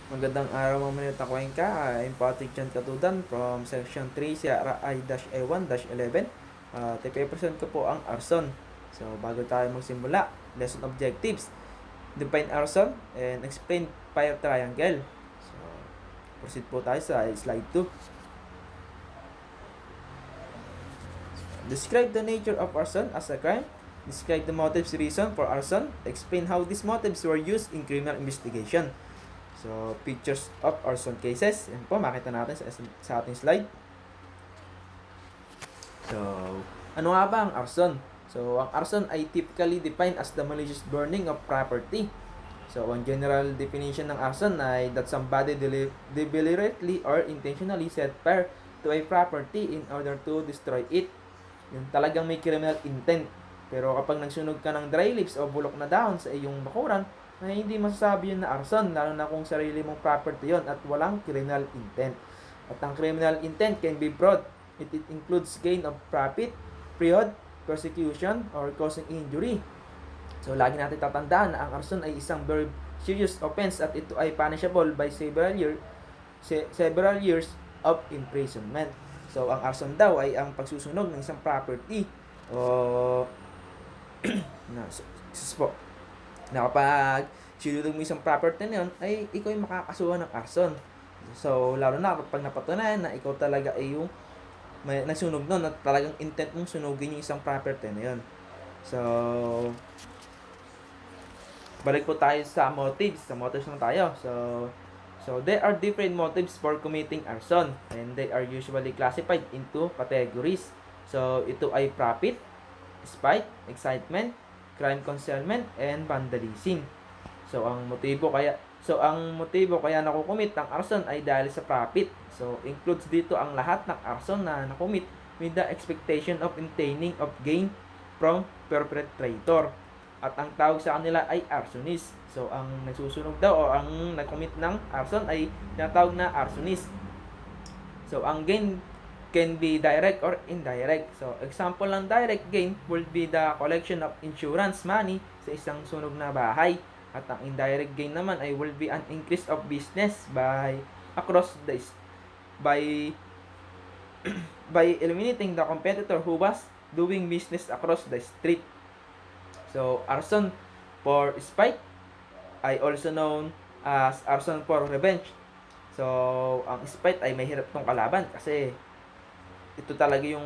Magandang araw mga manit na ka. I'm Patrick Chan Katudan from Section 3 CRI-A1-11. Ipe-present ko po ang arson. So, bago tayo magsimula, lesson objectives. Define arson and explain fire triangle. So, proceed po tayo sa slide 2. Describe the nature of arson as a crime. Describe the motives reason for arson. Explain how these motives were used in criminal investigation. So, pictures of arson cases. Yan po, makita natin sa ating slide. So, ano nga ba ang arson? So, ang arson ay typically defined as the malicious burning of property. So, ang general definition ng arson ay that somebody deliberately or intentionally set fire to a property in order to destroy it. Yung talagang may criminal intent. Pero kapag nagsunog ka ng dry leaves o bulok na dahon sa iyong bakuran, ay hindi masasabi yun na arson, lalo na kung sarili mong property yon at walang criminal intent. At ang criminal intent can be broad. It includes gain of profit, fraud, persecution, or causing injury. So, lagi natin tatandaan na ang arson ay isang very serious offense at ito ay punishable by several years of imprisonment. So, ang arson daw ay ang pagsusunog ng isang property o na kapag sinunod mo isang property na yun, ay ikaw ay makakasuhan ng arson. So, lalo na kapag napatunayan na ikaw talaga ay yung may nasunog nun at talagang intent mong sunugin yung isang property na yun. So, balik po tayo sa motives. Sa motives na tayo. So there are different motives for committing arson and they are usually classified into categories. So, ito ay profit, spite, excitement, crime concealment, and vandalism. So, ang motibo kaya nakukumit ng arson ay dahil sa profit. So, includes dito ang lahat ng arson na nakumit with the expectation of obtaining of gain from perpetrator. At ang tawag sa kanila ay arsonist. So, ang nagsusunog daw o ang nagkumit ng arson ay tinatawag na arsonist. So, ang gain can be direct or indirect. So, example ng direct gain will be the collection of insurance money sa isang sunog na bahay. At ang indirect gain naman ay will be an increase of business by by eliminating the competitor who was doing business across the street. So, arson for spite ay also known as arson for revenge. So, ang spite ay mahirap tong kalaban kasi ito talaga yung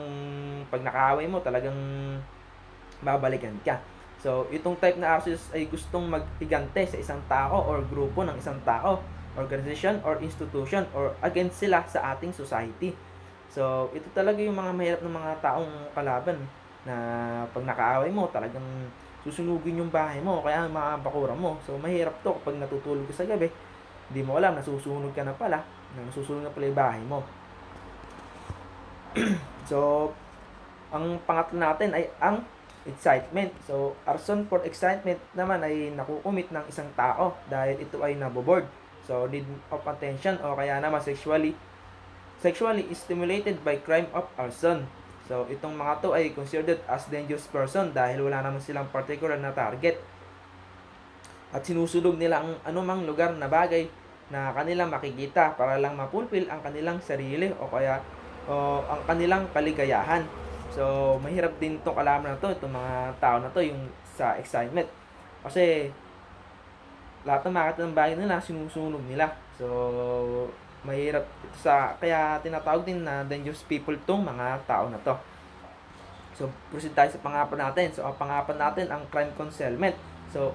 pag nakaaway mo, talagang babalikan ka. So, itong type na arsonist ay gustong magtigante sa isang tao or grupo ng isang tao, organization or institution or against sila sa ating society. So, ito talaga yung mga mahirap ng mga taong kalaban na pag nakaaway mo, talagang susunugin yung bahay mo, kaya mga bakuran mo. So, mahirap to kapag natutulog ka sa gabi, hindi mo alam, nasusunog ka na pala, nasusunog na pala yung bahay mo. So, ang pangatlo natin ay ang excitement. So, arson for excitement naman ay nakukumit ng isang tao dahil ito ay naboboard. So, need of attention o kaya naman sexually stimulated by crime of arson. So, itong mga to ay considered as dangerous person dahil wala naman silang particular na target. At sinusulog nila ang anumang lugar na bagay na kanilang makikita para lang mapulfill ang kanilang sarili o kaya ang kanilang kaligayahan. So, mahirap din itong kalaman na to, itong mga tao na to, yung sa excitement. Kasi, lahat ng makita ng bagay nila, sinusunog nila. So, mahirap ito kaya tinatawag din na dangerous people tong mga tao na to. So, proceed tayo sa pangapan natin. So, ang pangapan natin, ang crime concealment. So,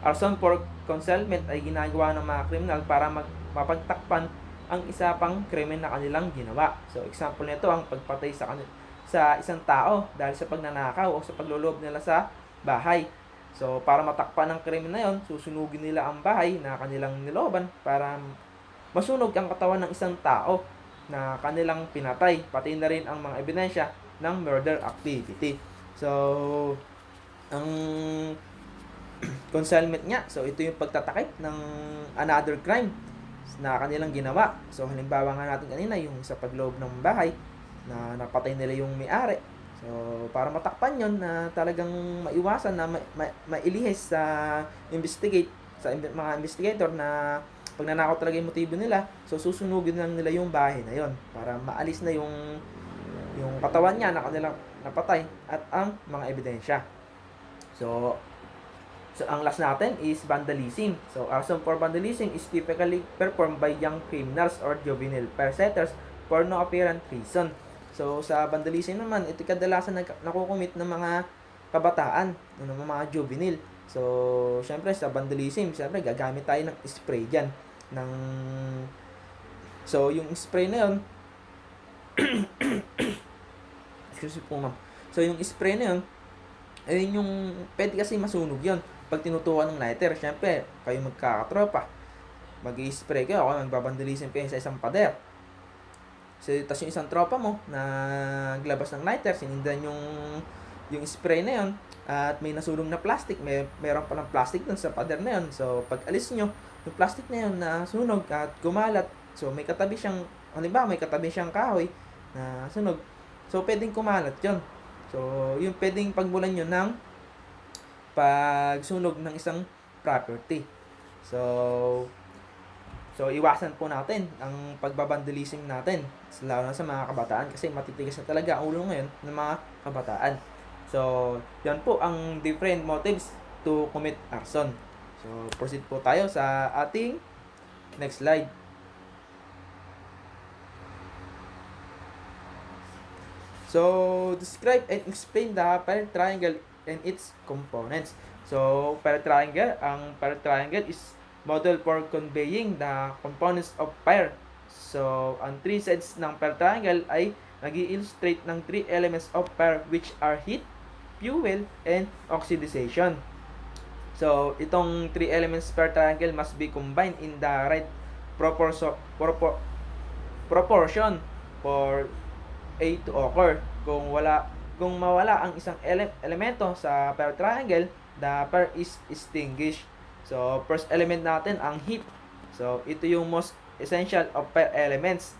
arson for concealment ay ginagawa ng mga kriminal para mapagtakpan ang isa pang krimen na kanilang ginawa. So, example nito ang pagpatay sa isang tao dahil sa pagnanakaw o sa pagloloob nila sa bahay. So, para matakpan ang krimen na yon, susunugin nila ang bahay na kanilang niloban para masunog ang katawan ng isang tao na kanilang pinatay, pati na rin ang mga ebidensya ng murder activity. So, ang concealment niya, so ito yung pagtatakip ng another crime na kanilang ginawa. So, halimbawa nga natin kanina, yung sa pagloob ng bahay, na napatay nila yung may-ari. So, para matakpan yon na talagang maiwasan na mailihis sa mga investigator na pag nanakaw talaga yung motibo nila, so susunugin lang nila yung bahay na yon para maalis na yung katawan niya na kanilang napatay at ang mga ebidensya. So, ang last natin is vandalism. So, arson for vandalism is typically performed by young criminals or juvenile perpetrators for no apparent reason. So, sa vandalism naman, ito kadalasan nakukumit ng mga kabataan, ng mga juvenile. So, syempre sa vandalism, syempre gagamit tayo ng spray dyan. So, yung spray na yun, excuse me po ma'am. So, yung spray na yun, ayun yung, pwede kasi masunog yun. Pag tinutukan ng lighter, syempre, kayo magkakatropa. Mag-i-spray kayo, o magbabandalism kayo sa isang pader. So, tas yung isang tropa mo na naglabas ng lighter, sinindan yung spray na yun, at may nasunog na plastic, meron pa ng plastic dun sa pader na yun. So, pag alis nyo, yung plastic na yun na sunog at gumalat, so may katabi siyang, halimbawa may katabi siyang kahoy na sunog, so pwedeng kumalat yun. So, yung pwedeng pagbulan nyo ng pagsunog ng isang property. So iwasan po natin ang pagbabandalism natin, lalo na sa mga kabataan kasi matitigas na talaga ang ulo ngayon ng mga kabataan. So, yan po ang different motives to commit arson. So, proceed po tayo sa ating next slide. So, describe and explain the fire triangle and its components. So, fire triangle is model for conveying the components of fire. So, ang three sides ng fire triangle ay nag-i-illustrate ng three elements of fire which are heat, fuel, and oxidization. So, itong three elements fire triangle must be combined in the right proportion for A to occur. Kung mawala ang isang elemento sa fire triangle, the fire is extinguished. So, first element natin ang heat. So, ito yung most essential of fire elements.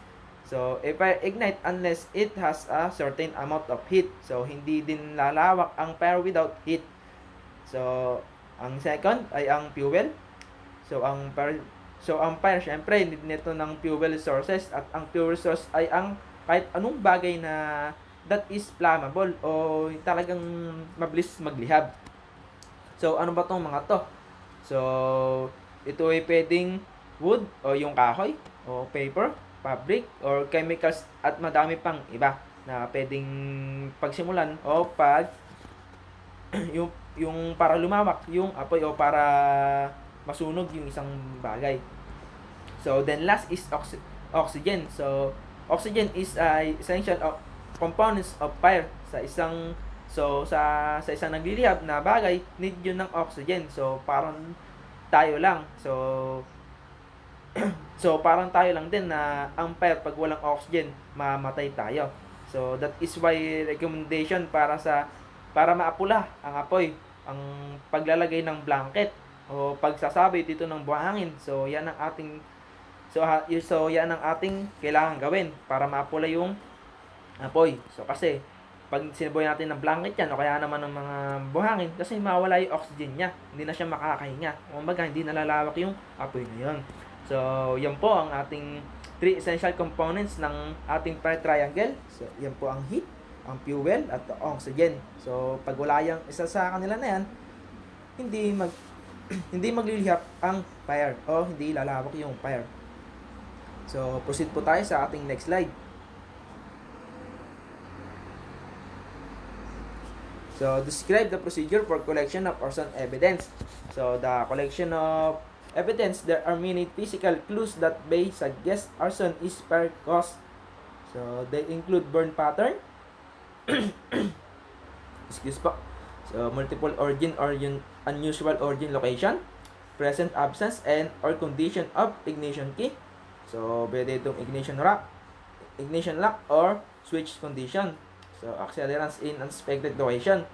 So, a fire ignite unless it has a certain amount of heat. So, hindi din lalawak ang fire without heat. So, ang second ay ang fuel. So, ang fire syempre need nito ng fuel sources, at ang fuel source ay ang kahit anong bagay na that is flammable o talagang mabilis maglihab. So, ano ba tong mga to? So, ito ay pwedeng wood o yung kahoy o paper, fabric, or chemicals at madami pang iba na pwedeng pagsimulan o yung para lumawak yung apoy o para masunog yung isang bagay. So, then last is oxygen. So, oxygen is essential components of fire sa isang naglilihab na bagay, need yun ng oxygen. So parang tayo lang. So parang tayo lang din na ang fire pag walang oxygen, mamatay tayo. So that is why recommendation para maapula ang apoy, ang paglalagay ng blanket o pagsasabi dito ng buhangin. So yan ang ating kailangan gawin para maapula yung apoy. So kasi pag sinaboy natin ng blanket yan o kaya naman ng mga buhangin, kasi mawala yung oxygen niya, hindi na siya makakahinga, kumbaga hindi nalalawak yung apoy na yun. So yan po ang ating three essential components ng ating fire triangle. So yan po ang heat, ang fuel, at oxygen. So pag wala yung isa sa kanila na yan, hindi maglilihap ang fire o hindi lalawak yung fire. So proceed po tayo sa ating next slide. So, describe the procedure for collection of arson evidence. So, the collection of evidence, there are many physical clues that may suggest arson is fire cause. So, they include burn pattern, excuse po. So, multiple origin or unusual origin location, present absence and or condition of ignition key. So, pwede itong ignition lock or switch condition. So, accelerants in unsuspected location,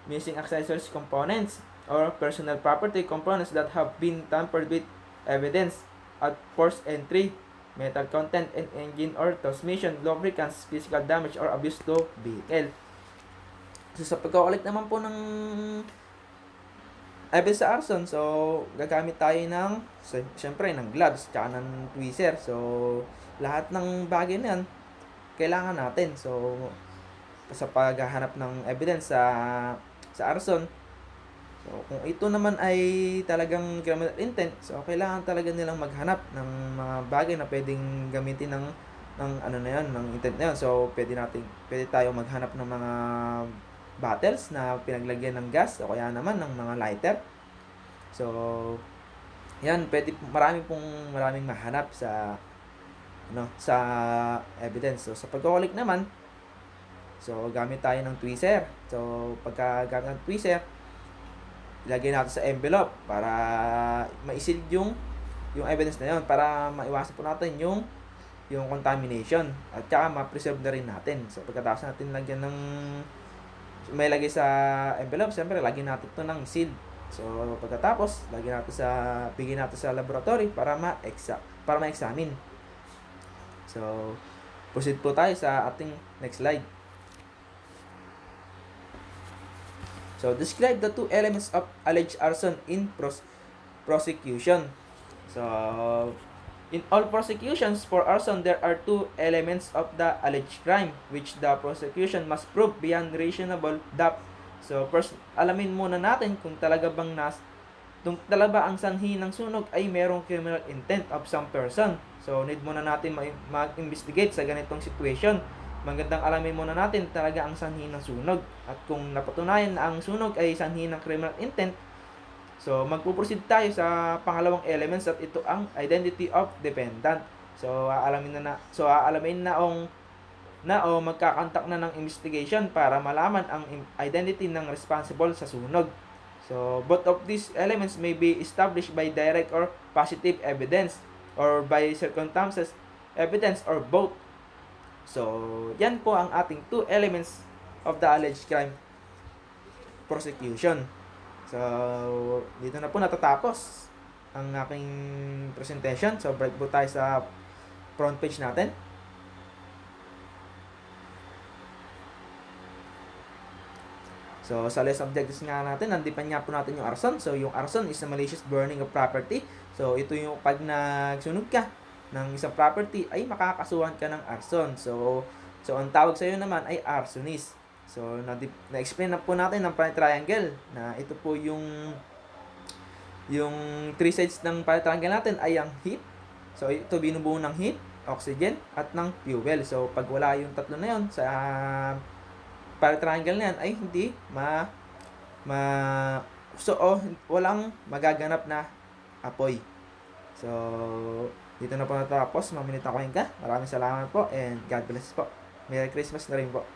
missing accessories components, or personal property components that have been tampered with evidence at forced entry, metal content in engine or transmission, lubricants, physical damage, or abuse to vehicle. So, sa pagkakolekt naman po ng evidence sa arson, so gagamit tayo ng syempre ng gloves tsaka ng tweezer. So lahat ng bagay na yan kailangan natin. So sa paghahanap ng evidence sa arson, so kung ito naman ay talagang criminal intent, so kailangan talaga nilang maghanap ng mga bagay na pwedeng gamitin ng ano na yan, ng intent na yan. So pwede tayo maghanap ng mga bottles na pinaglagyan ng gas o kaya naman ng mga lighter. So yan, maraming mahanap sa evidence. So sa pagko-collect naman, so gamit tayo ng tweezer. So pagka gamit ng tweezer, ilagay natin sa envelope para ma-seal yung evidence na yon, para maiwasan po natin yung contamination at saka ma-preserve na rin natin. So pagkatapos natin lagyan may lagay sa envelope, siyempre lagyan natin ito ng seal. So pagkatapos bigyan natin sa laboratory para ma-examine. So proceed po tayo sa ating next slide. So describe the two elements of alleged arson in prosecution. So in all prosecutions for arson, there are two elements of the alleged crime which the prosecution must prove beyond reasonable doubt. So first, alamin muna natin kung talaga ang sanhi ng sunog ay merong criminal intent of some person. So need muna natin mag-investigate sa ganitong situation. Magandang alamin muna natin talaga ang sanhi ng sunog. At kung napatunayan na ang sunog ay sanhi ng criminal intent, so magpuproceed tayo sa pangalawang elements at ito ang identity of defendant. So aalamin na o magkakontak na ng investigation para malaman ang identity ng responsible sa sunog. So both of these elements may be established by direct or positive evidence or by circumstances evidence or both. So yan po ang ating two elements of the alleged crime prosecution. So dito na po natatapos ang aking presentation. So break po tayo sa front page natin. So, sa list objectives nga natin, nandipan nga po natin yung arson. So, yung arson is a malicious burning of property. So, ito yung pag nagsunog ka ng isang property, ay makakasuhan ka ng arson. So ang tawag sa iyo naman ay arsonist. So, na-explain na po natin ng triangle na ito po yung three sides ng triangle natin ay ang heat. So, ito binubuo ng heat, oxygen, at ng fuel. So, pag wala yung tatlo na yun sa triangle na yan ay hindi walang magaganap na apoy. So dito na po natapos. Maminit ako ka. Maraming salamat po and God bless po. Merry Christmas na rin po.